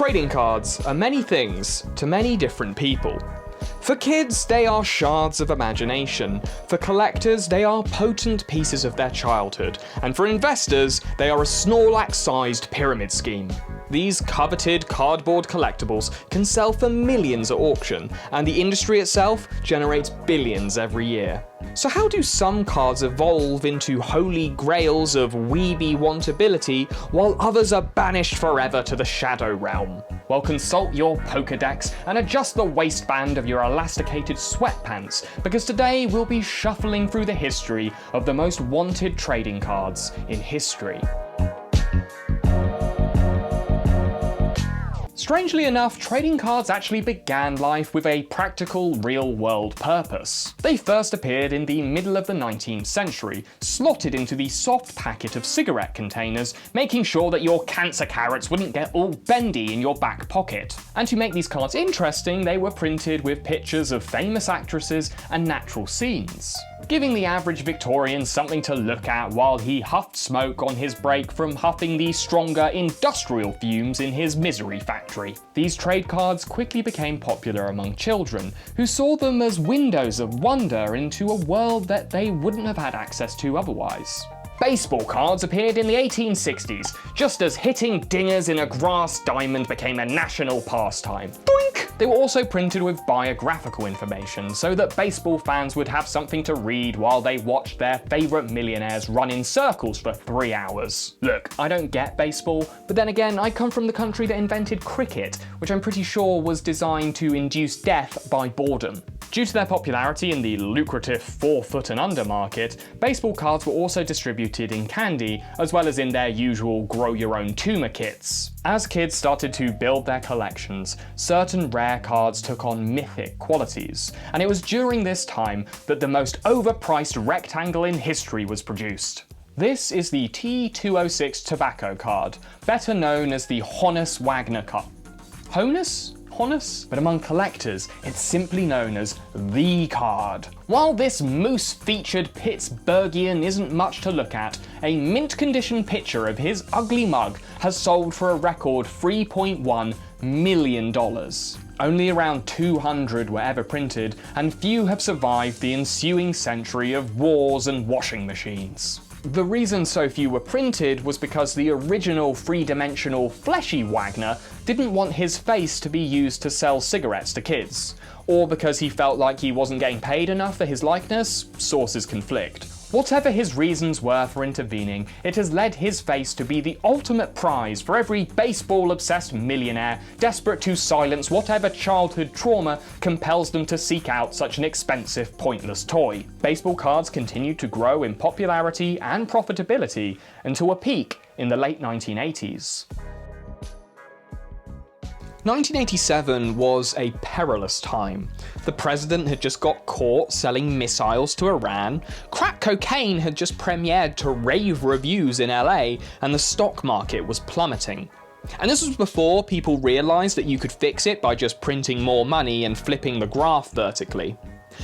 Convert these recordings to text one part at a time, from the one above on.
Trading cards are many things to many different people. For kids, they are shards of imagination. For collectors, they are potent pieces of their childhood. And for investors, they are a Snorlax-sized pyramid scheme. These coveted cardboard collectibles can sell for millions at auction, and the industry itself generates billions every year. So how do some cards evolve into holy grails of weeby wantability, while others are banished forever to the Shadow Realm? Well, consult your Pokédex and adjust the waistband of your elasticated sweatpants, because today we'll be shuffling through the history of the most wanted trading cards in history. Strangely enough, trading cards actually began life with a practical, real-world purpose. They first appeared in the middle of the 19th century, slotted into the soft packet of cigarette containers, making sure that your cancer carrots wouldn't get all bendy in your back pocket. And to make these cards interesting, they were printed with pictures of famous actresses and natural scenes, giving the average Victorian something to look at while he huffed smoke on his break from huffing the stronger industrial fumes in his misery factory. These trade cards quickly became popular among children, who saw them as windows of wonder into a world that they wouldn't have had access to otherwise. Baseball cards appeared in the 1860s, just as hitting dingers in a grass diamond became a national pastime. Doink! They were also printed with biographical information, so that baseball fans would have something to read while they watched their favourite millionaires run in circles for 3 hours. Look, I don't get baseball, but then again, I come from the country that invented cricket, which I'm pretty sure was designed to induce death by boredom. Due to their popularity in the lucrative 4-foot and under market, baseball cards were also distributed in candy, as well as in their usual grow-your-own tumour kits. As kids started to build their collections, certain rare cards took on mythic qualities, and it was during this time that the most overpriced rectangle in history was produced. This is the T206 tobacco card, better known as the Honus Wagner Cup. Honus? But among collectors, it's simply known as the card. While this moose-featured Pittsburghian isn't much to look at, a mint-condition picture of his ugly mug has sold for a record $3.1 million. Only around 200 were ever printed, and few have survived the ensuing century of wars and washing machines. The reason so few were printed was because the original three-dimensional fleshy Wagner didn't want his face to be used to sell cigarettes to kids, or because he felt like he wasn't getting paid enough for his likeness. Sources conflict. Whatever his reasons were for intervening, it has led his face to be the ultimate prize for every baseball-obsessed millionaire desperate to silence whatever childhood trauma compels them to seek out such an expensive, pointless toy. Baseball cards continued to grow in popularity and profitability until a peak in the late 1980s. 1987 was a perilous time. The president had just got caught selling missiles to Iran, crack cocaine had just premiered to rave reviews in LA, and the stock market was plummeting. And this was before people realised that you could fix it by just printing more money and flipping the graph vertically.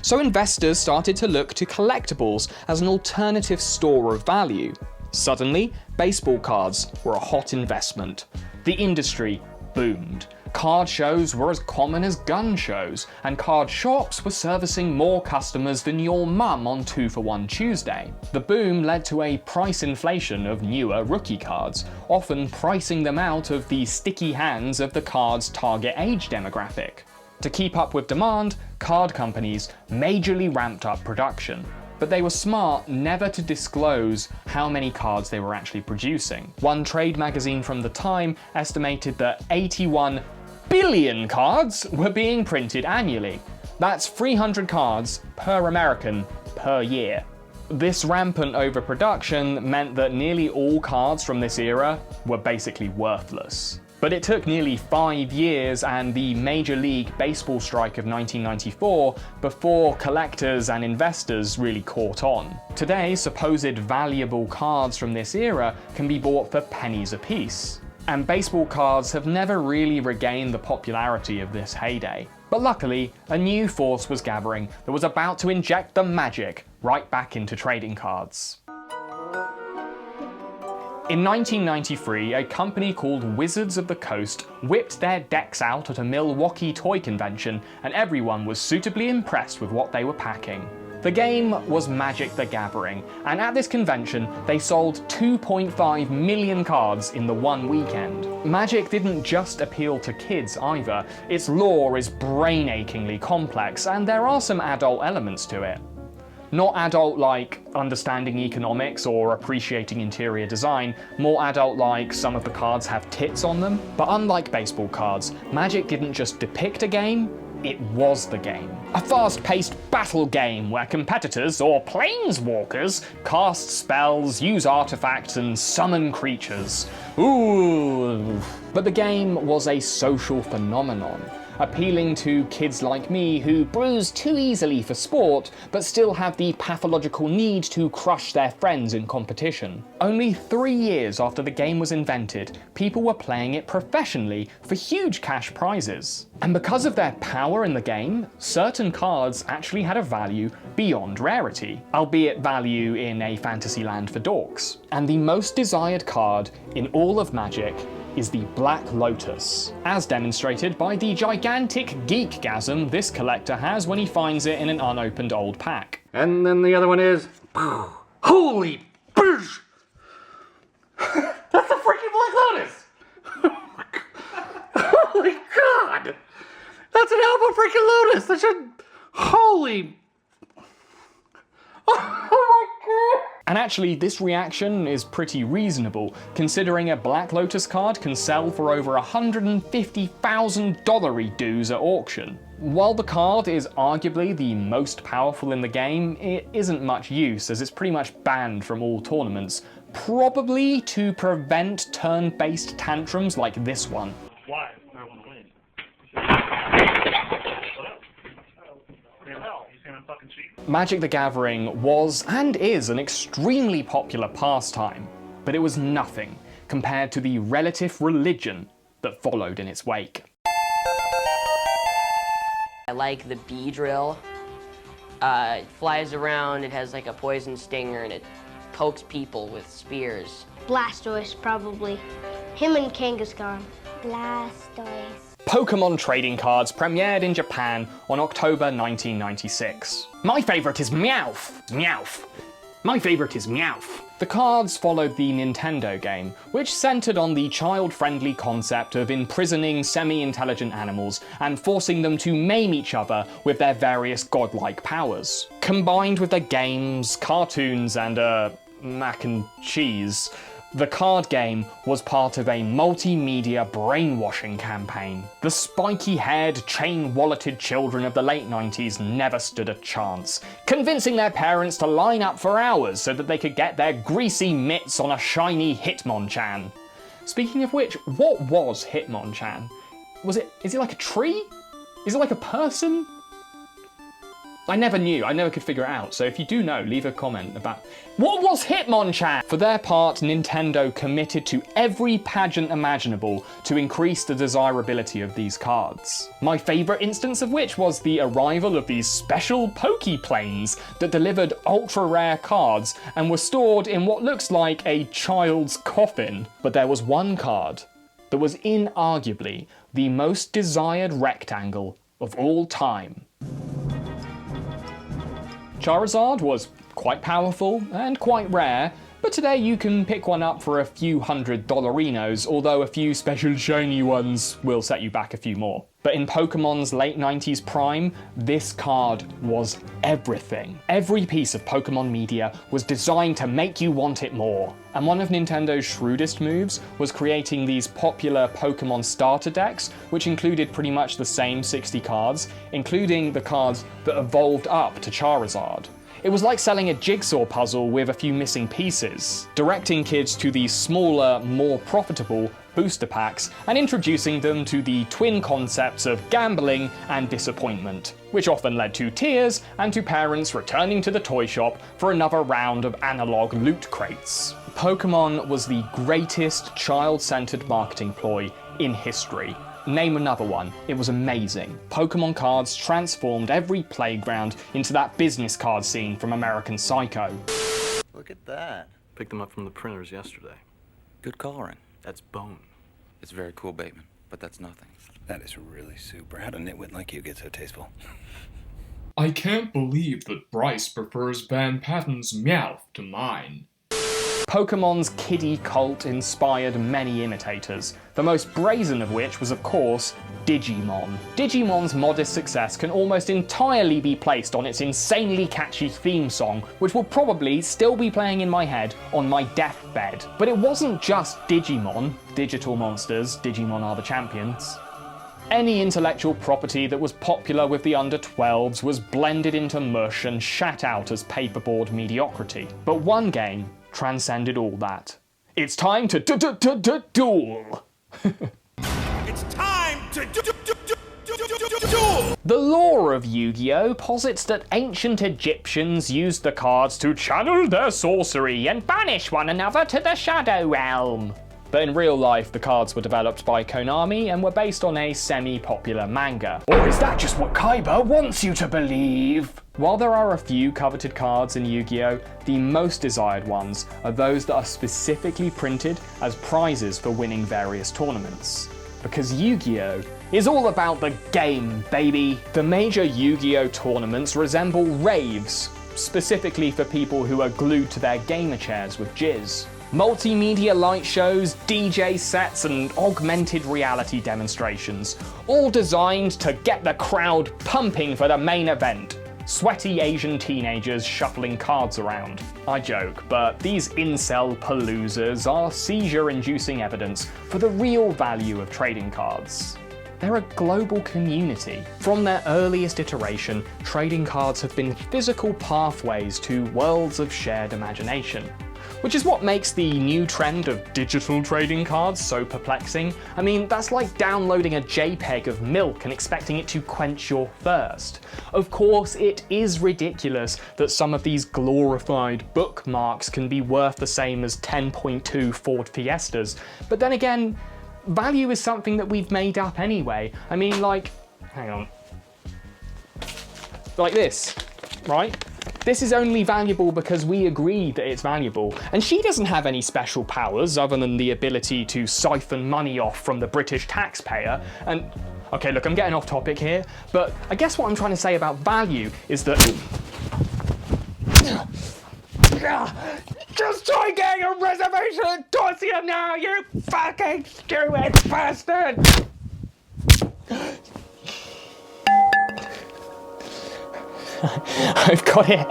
So investors started to look to collectibles as an alternative store of value. Suddenly, baseball cards were a hot investment. The industry boomed. Card shows were as common as gun shows, and card shops were servicing more customers than your mum on 2-for-1 Tuesday. The boom led to a price inflation of newer rookie cards, often pricing them out of the sticky hands of the card's target age demographic. To keep up with demand, card companies majorly ramped up production. But they were smart never to disclose how many cards they were actually producing. One trade magazine from the time estimated that 81 billion cards were being printed annually. That's 300 cards per American per year. This rampant overproduction meant that nearly all cards from this era were basically worthless. But it took nearly 5 years and the Major League Baseball strike of 1994 before collectors and investors really caught on. Today, supposed valuable cards from this era can be bought for pennies apiece. And baseball cards have never really regained the popularity of this heyday. But luckily, a new force was gathering that was about to inject the magic right back into trading cards. In 1993, a company called Wizards of the Coast whipped their decks out at a Milwaukee toy convention, and everyone was suitably impressed with what they were packing. The game was Magic the Gathering, and at this convention, they sold 2.5 million cards in the one weekend. Magic didn't just appeal to kids either. Its lore is brain-achingly complex, and there are some adult elements to it. Not adult like understanding economics or appreciating interior design, more adult like some of the cards have tits on them. But unlike baseball cards, Magic didn't just depict a game, it was the game. A fast-paced battle game where competitors, or planeswalkers, cast spells, use artifacts, and summon creatures. Ooh. But the game was a social phenomenon, appealing to kids like me who bruise too easily for sport, but still have the pathological need to crush their friends in competition. Only 3 years after the game was invented, people were playing it professionally for huge cash prizes. And because of their power in the game, certain cards actually had a value beyond rarity, albeit value in a fantasy land for dorks. And the most desired card in all of Magic is the Black Lotus, as demonstrated by the gigantic geekgasm this collector has when he finds it in an unopened old pack. And then the other one is, holy boosh! That's the freaking Black Lotus! Holy God! That's an Alpha freaking Lotus! That's a holy. Oh my God! And actually, this reaction is pretty reasonable, considering a Black Lotus card can sell for over $150,000 dues at auction. While the card is arguably the most powerful in the game, it isn't much use, as it's pretty much banned from all tournaments, probably to prevent turn-based tantrums like this one. Why? I want to win. Magic the Gathering was and is an extremely popular pastime, but it was nothing compared to the relative religion that followed in its wake. I like the bee drill. It flies around, it has like a poison stinger, and it pokes people with spears. Blastoise, probably. Him and Kangaskhan. Blastoise. Pokemon trading cards premiered in Japan on October 1996. My favourite is Meowth! Meowth! My favourite is Meowth! The cards followed the Nintendo game, which centred on the child-friendly concept of imprisoning semi-intelligent animals and forcing them to maim each other with their various godlike powers. Combined with the games, cartoons, and mac and cheese, the card game was part of a multimedia brainwashing campaign. The spiky-haired, chain-walleted children of the late 90s never stood a chance, convincing their parents to line up for hours so that they could get their greasy mitts on a shiny Hitmonchan. Speaking of which, what was Hitmonchan? Is it like a tree? Is it like a person? I never knew, I never could figure it out, so if you do know, leave a comment about what was Hitmonchan? For their part, Nintendo committed to every pageant imaginable to increase the desirability of these cards. My favourite instance of which was the arrival of these special Pokeplanes that delivered ultra-rare cards and were stored in what looks like a child's coffin. But there was one card that was inarguably the most desired rectangle of all time. Charizard was quite powerful and quite rare, but today you can pick one up for a few $100-inos, although a few special shiny ones will set you back a few more. But in Pokemon's late 90s prime, this card was everything. Every piece of Pokemon media was designed to make you want it more. And one of Nintendo's shrewdest moves was creating these popular Pokemon starter decks, which included pretty much the same 60 cards, including the cards that evolved up to Charizard. It was like selling a jigsaw puzzle with a few missing pieces, directing kids to the smaller, more profitable booster packs and introducing them to the twin concepts of gambling and disappointment, which often led to tears and to parents returning to the toy shop for another round of analog loot crates. Pokemon was the greatest child-centered marketing ploy in history. Name another one. It was amazing. Pokemon cards transformed every playground into that business card scene from American Psycho. Look at that. Picked them up from the printers yesterday. Good coloring. That's bone. It's very cool, Bateman, but that's nothing. That is really super. How'd a nitwit like you get so tasteful? I can't believe that Bryce prefers Van Patten's Meowth to mine. Pokemon's kiddie cult inspired many imitators, the most brazen of which was, of course, Digimon. Digimon's modest success can almost entirely be placed on its insanely catchy theme song, which will probably still be playing in my head on my deathbed. But it wasn't just Digimon, digital monsters, Digimon are the champions. Any intellectual property that was popular with the under-12s was blended into mush and shat out as paperboard mediocrity. But one game transcended all that. It's time to duel! It's time to duel! The lore of Yu-Gi-Oh! Posits that ancient Egyptians used the cards to channel their sorcery and banish one another to the Shadow Realm. But in real life, the cards were developed by Konami and were based on a semi-popular manga. Or is that just what Kaiba wants you to believe? While there are a few coveted cards in Yu-Gi-Oh!, the most desired ones are those that are specifically printed as prizes for winning various tournaments. Because Yu-Gi-Oh! Is all about the game, baby! The major Yu-Gi-Oh! Tournaments resemble raves, specifically for people who are glued to their gamer chairs with jizz. Multimedia light shows, DJ sets, and augmented reality demonstrations, all designed to get the crowd pumping for the main event. Sweaty Asian teenagers shuffling cards around. I joke, but these incel paloozas are seizure-inducing evidence for the real value of trading cards. They're a global community. From their earliest iteration, trading cards have been physical pathways to worlds of shared imagination. Which is what makes the new trend of digital trading cards so perplexing. I mean, that's like downloading a JPEG of milk and expecting it to quench your thirst. Of course, it is ridiculous that some of these glorified bookmarks can be worth the same as 10.2 Ford Fiestas, but then again, value is something that we've made up anyway. I mean, like, hang on. Like this, right? This is only valuable because we agree that it's valuable. And she doesn't have any special powers other than the ability to siphon money off from the British taxpayer. And, okay, look, I'm getting off topic here, but I guess what I'm trying to say about value is that... Just try getting a reservation at Dorsia now, you fucking stupid bastard! I've got it.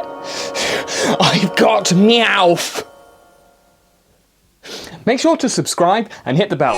I've got Meowth. Make sure to subscribe and hit the bell.